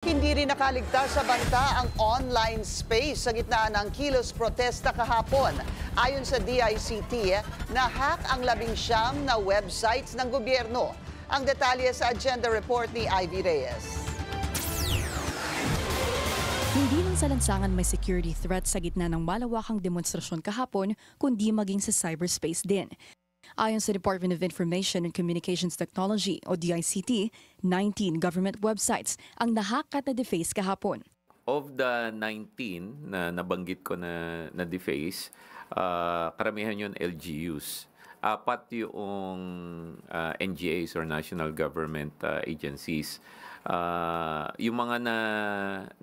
Hindi rin nakaligtas sa banta ang online space sa gitna ng kilos protesta kahapon. Ayon sa DICT, na-hack ang 19 na websites ng gobyerno. Ang detalye sa agenda report ni Ivy Reyes. Hindi lang sa lansangan may security threat sa gitna ng malawakang demonstrasyon kahapon, kundi maging sa cyberspace din. Ayon sa Department of Information and Communications Technology o DICT, 19 government websites ang nahack at na-deface kahapon. Of the 19 na nabanggit ko na deface, karamihan yun LGUs. Apat yung NGAs or National Government Agencies. Yung mga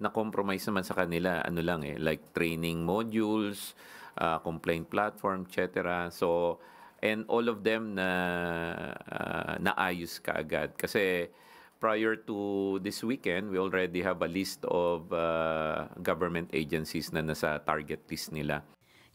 na-compromise naman sa kanila, like training modules, complaint platform, etc. So, and all of them naayos kaagad. Kasi prior to this weekend, we already have a list of government agencies na nasa target list nila.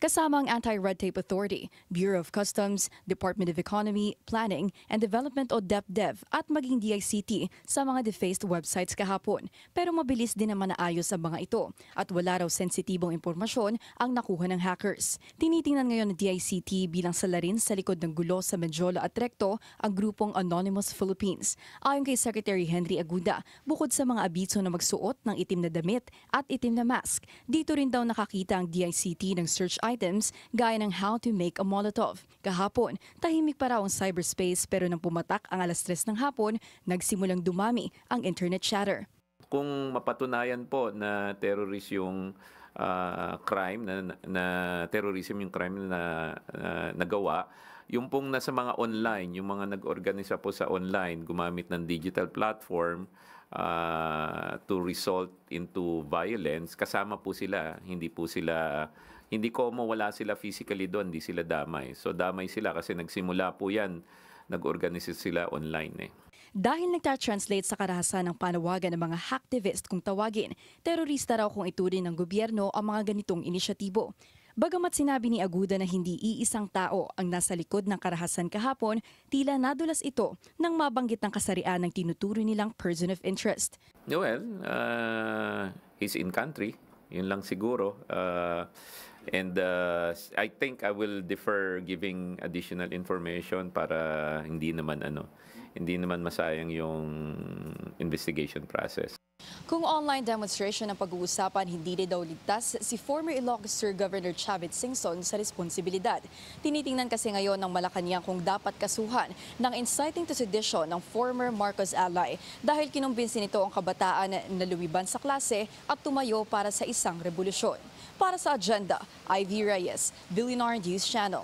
Kasama ang Anti-Red Tape Authority, Bureau of Customs, Department of Economy, Planning and Development o DepDev at maging DICT sa mga defaced websites kahapon. Pero mabilis din naman naayos ang mga ito at wala raw sensitibong impormasyon ang nakuha ng hackers. Tinitingnan ngayon ng DICT bilang salarin sa likod ng gulo sa Menjola at Recto ang grupong Anonymous Philippines. Ayon kay Secretary Henry Aguda, bukod sa mga abiso na magsuot ng itim na damit at itim na mask, dito rin daw nakakita ang DICT ng search items gaya ng how to make a Molotov. Kahapon, tahimik pa raw ang cyberspace pero nang pumatak ang 3:00 ng hapon, nagsimulang dumami ang internet chatter. Kung mapatunayan po na terrorist yung crime, na terrorism yung crime na nagawa, yung pong nasa mga online, yung mga nag-organisa po sa online, gumamit ng digital platform to result into violence, kasama po sila, hindi ko mawala sila physically doon, hindi sila damay. So damay sila kasi nagsimula po yan, nag-organize sila online . Dahil nagta-translate sa karahasan ng panawagan ng mga hacktivist kung tawagin, terorista raw kung ituring ng gobyerno ang mga ganitong inisyatibo. Bagamat sinabi ni Aguda na hindi iisang tao ang nasa likod ng karahasan kahapon, tila nadulas ito nang mabanggit ng kasarian ng tinuturo nilang person of interest. Well, he's in country. Yun lang siguro. And I think I will defer giving additional information para hindi naman masayang yung investigation process. Kung online demonstration ang pag-uusapan, hindi rin daw ligtas si former Ilocos Sur Governor Chavit Singson sa responsibilidad. Tinitingnan kasi ngayon ng Malacanang kung dapat kasuhan ng inciting to sedition ng former Marcos ally dahil kinumbinsi nito ang kabataan na lumiban sa klase at tumayo para sa isang revolusyon. Para sa agenda, Ivy Reyes, Billionaire News Channel.